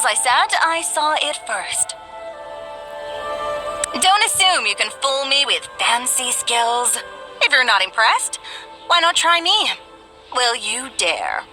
I said, I saw it first. Don't assume you can fool me with fancy skills. If you're not impressed, why not try me? Will you dare?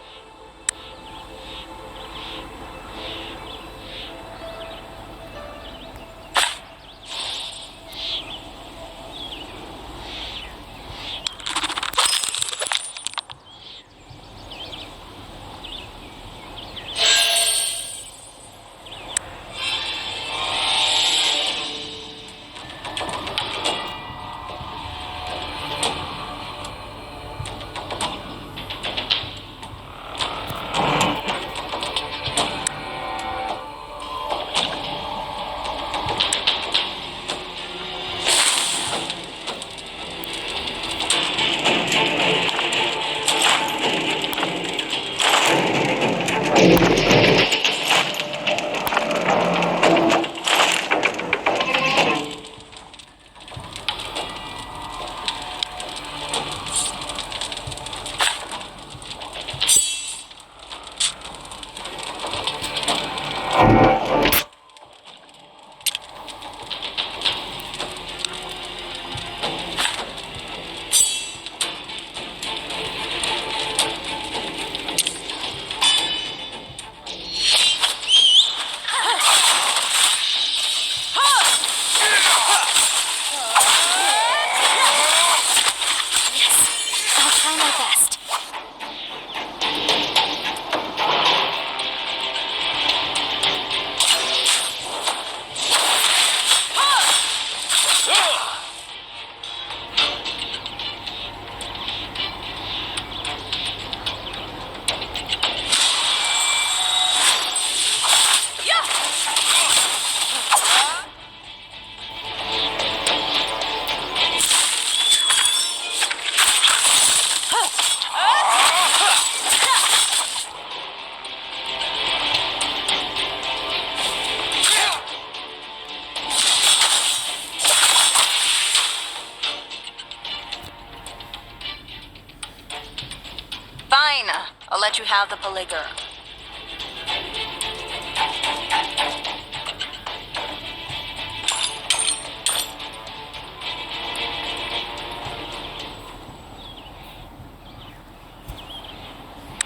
Fine, I'll let you have the polyger.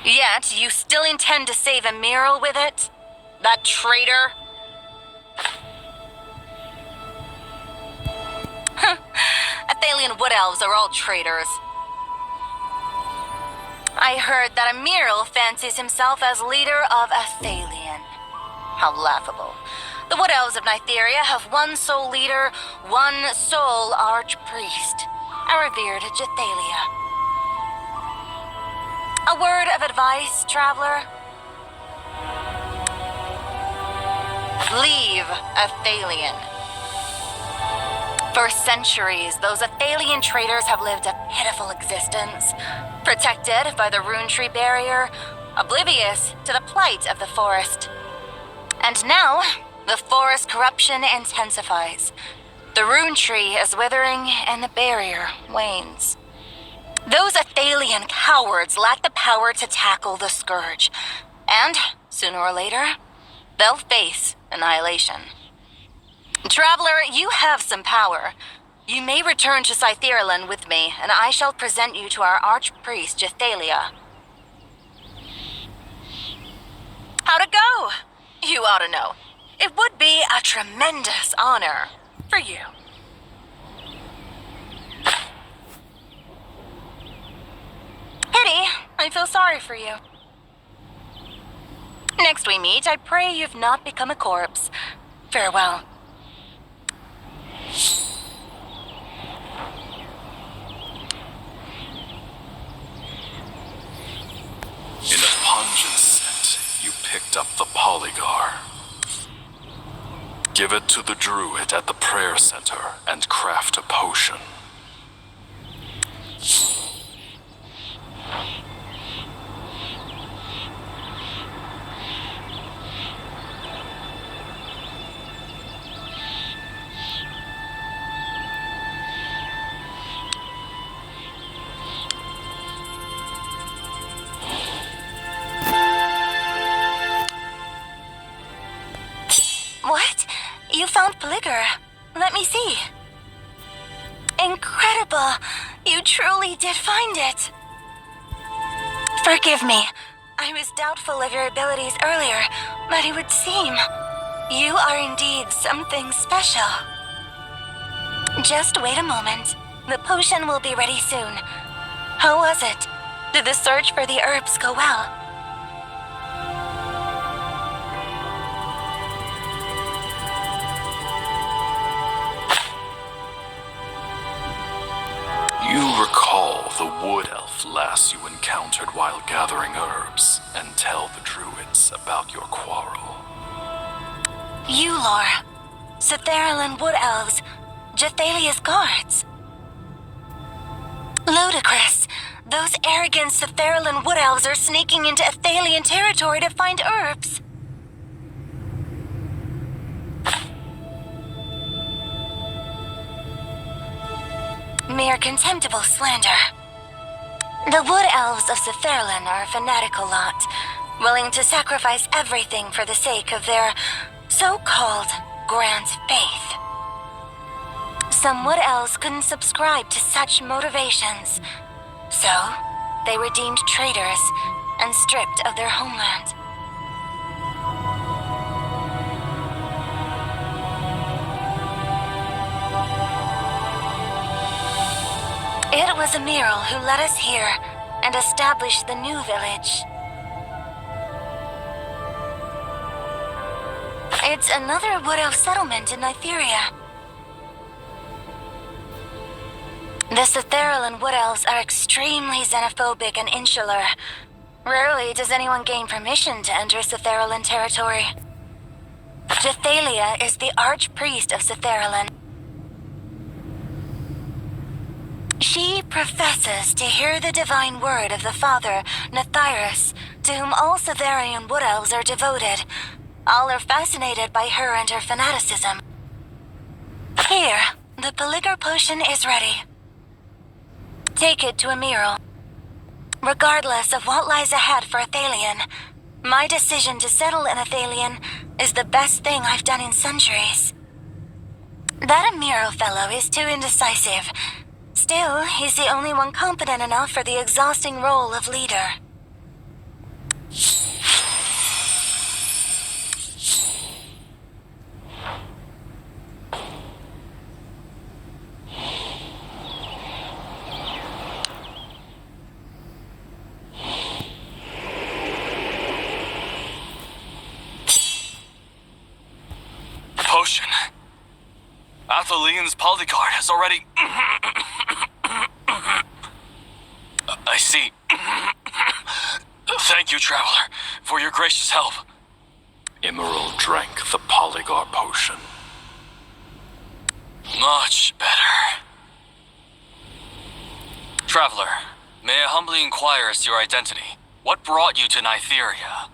Yet, you still intend to save Immeral with it? That traitor? Athalian wood elves are all traitors. I heard that Immeral fancies himself as leader of Athalian. How laughable. The wood elves of Nytheria have one sole leader, one sole archpriest, a revered Jethalia. A word of advice, traveler? Leave Athalian. For centuries, those Athalian traitors have lived a pitiful existence, protected by the rune tree barrier, oblivious to the plight of the forest. And now, the forest corruption intensifies. The rune tree is withering and the barrier wanes. Those Athalian cowards lack the power to tackle the scourge, and, sooner or later, they'll face annihilation. Traveler, you have some power. You may return to Scytheriland with me, and I shall present you to our archpriest, Jethalia. How'd it go? You ought to know. It would be a tremendous honor for you. Pity, I feel sorry for you. Next we meet, I pray you've not become a corpse. Farewell. In a pungent scent, you picked up the polygar. Give it to the druid at the prayer center and craft a potion. incredible! You truly did find it! Forgive me. I was doubtful of your abilities earlier, but it would seem you are indeed something special. Just wait a moment. The potion will be ready soon. How was it? Did the search for the herbs go well? You recall the wood elf lass you encountered while gathering herbs, and tell the druids about your quarrel. Laura. Citharilyn wood elves. Jathalia's guards. Ludicrous. Those arrogant Citharilyn wood elves are sneaking into Athalian territory to find herbs. Mere contemptible slander. The wood elves of Citharilyn are a fanatical lot, willing to sacrifice everything for the sake of their so-called grand faith. Some wood elves couldn't subscribe to such motivations, so they were deemed traitors and stripped of their homeland. It was Immeral who led us here and established the new village. It's another wood elf settlement in Nytheria. The Citharilyn wood elves are extremely xenophobic and insular. Rarely does anyone gain permission to enter Citharilyn territory. Jathalia is the archpriest of Citharilyn. She professes to hear the divine word of the father, Nathyrus, to whom all Citharian wood elves are devoted. All are fascinated by her and her fanaticism. Here, the Polygar potion is ready. Take it to Immeral. Regardless of what lies ahead for Athalion, my decision to settle in Athalion is the best thing I've done in centuries. That Immeral fellow is too indecisive. Still, he's the only one competent enough for the exhausting role of leader. Potion. Athalion's polycard has already... I see. Thank you, Traveler, for your gracious help. Immeral drank the Polygar potion. Much better. Traveler, may I humbly inquire as to your identity? What brought you to Nytheria?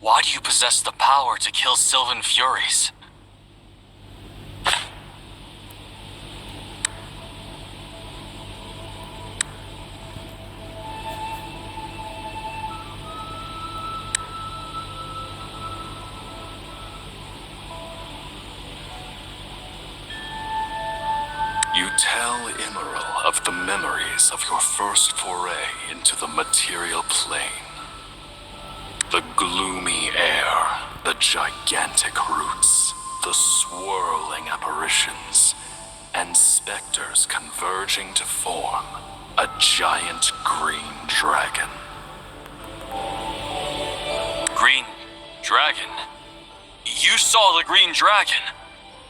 Why do you possess the power to kill Sylvan Furies? You tell Immeral of the memories of your first foray into the material plane. The gloomy air, the gigantic roots, the swirling apparitions, and specters converging to form a giant green dragon. Green dragon? You saw the green dragon?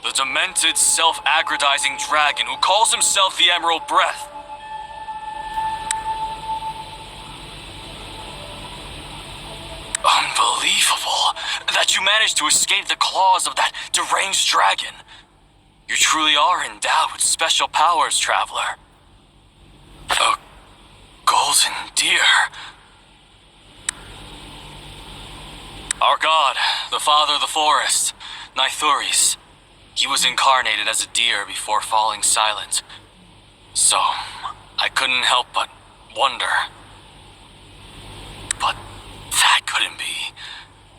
The demented, self-aggrandizing dragon who calls himself the Emerald Breath. Unbelievable that you managed to escape the claws of that deranged dragon. You truly are endowed with special powers, Traveler. A golden deer. Our god, the father of the forest, Nytheria. He was incarnated as a deer before falling silent. So, I couldn't help but wonder. But that couldn't be.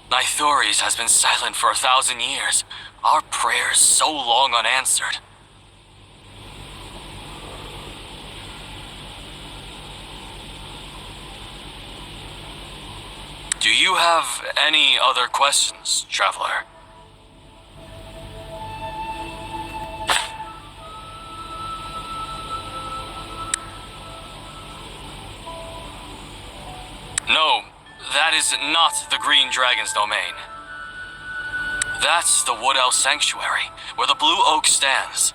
Nytheria has been silent for 1,000 years. Our prayers so long unanswered. Do you have any other questions, Traveler? No, that is not the Green Dragon's domain. That's the Wood Elf Sanctuary, where the Blue Oak stands.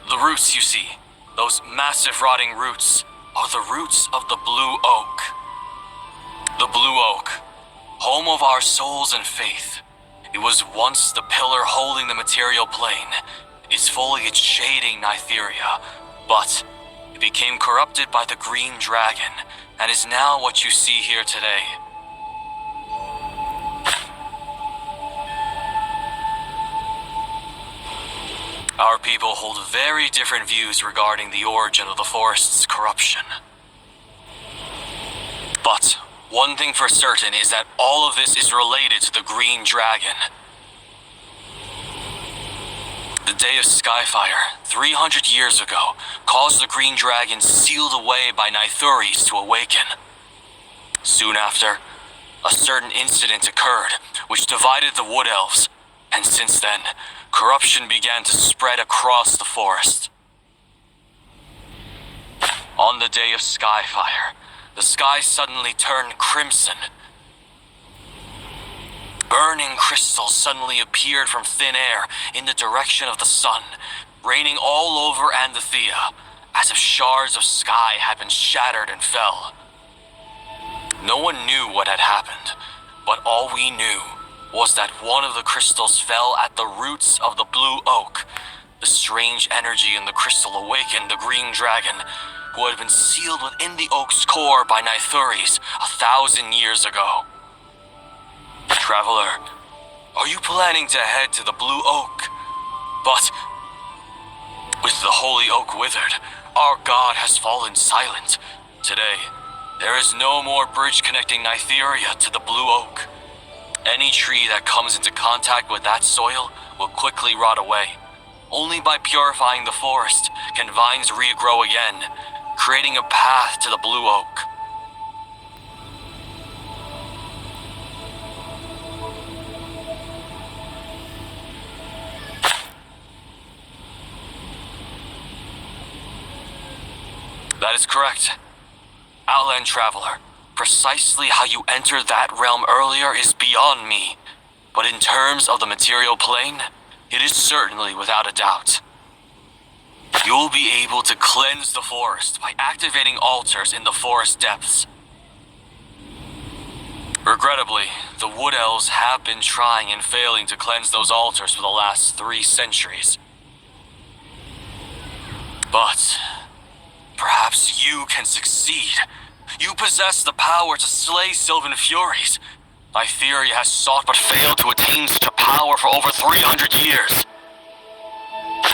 The roots you see, those massive rotting roots, are the roots of the Blue Oak. The Blue Oak, home of our souls and faith. It was once the pillar holding the material plane, its foliage shading Nytheria, but it became corrupted by the Green Dragon, and is now what you see here today. Our people hold very different views regarding the origin of the forest's corruption. But one thing for certain is that all of this is related to the Green Dragon. The Day of Skyfire, 300 years ago, caused the Green Dragon sealed away by Nythuris to awaken. Soon after, a certain incident occurred, which divided the Wood Elves, and since then, corruption began to spread across the forest. On the Day of Skyfire, the sky suddenly turned crimson. Burning crystals suddenly appeared from thin air in the direction of the sun, raining all over Andathea, as if shards of sky had been shattered and fell. No one knew what had happened, but all we knew was that one of the crystals fell at the roots of the Blue Oak. The strange energy in the crystal awakened the Green Dragon, who had been sealed within the oak's core by Nythuris 1,000 years ago. Traveler, are you planning to head to the Blue Oak? But with the Holy Oak withered, our god has fallen silent. Today, there is no more bridge connecting Nytheria to the Blue Oak. Any tree that comes into contact with that soil will quickly rot away. Only by purifying the forest can vines regrow again, creating a path to the Blue Oak. That is correct. Outland Traveler, precisely how you entered that realm earlier is beyond me. But in terms of the material plane, it is certainly without a doubt. You'll be able to cleanse the forest by activating altars in the forest depths. Regrettably, the Wood Elves have been trying and failing to cleanse those altars for the last 3 centuries. But perhaps you can succeed. You possess the power to slay Sylvan Furies. Nytheria has sought but failed to attain such a power for over 300 years.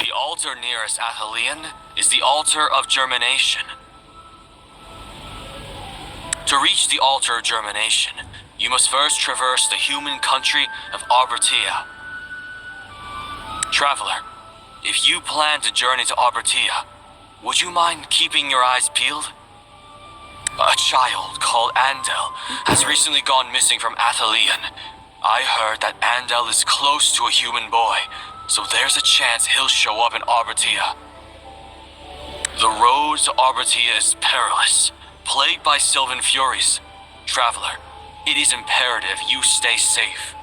The altar nearest Athelion is the Altar of Germination. To reach the Altar of Germination, you must first traverse the human country of Arbertia. Traveler, if you plan to journey to Arbertia, would you mind keeping your eyes peeled? A child called Andel has recently gone missing from Athelion. I heard that Andel is close to a human boy, so there's a chance he'll show up in Arbertia. The road to Arbertia is perilous, plagued by Sylvan Furies. Traveler, it is imperative you stay safe.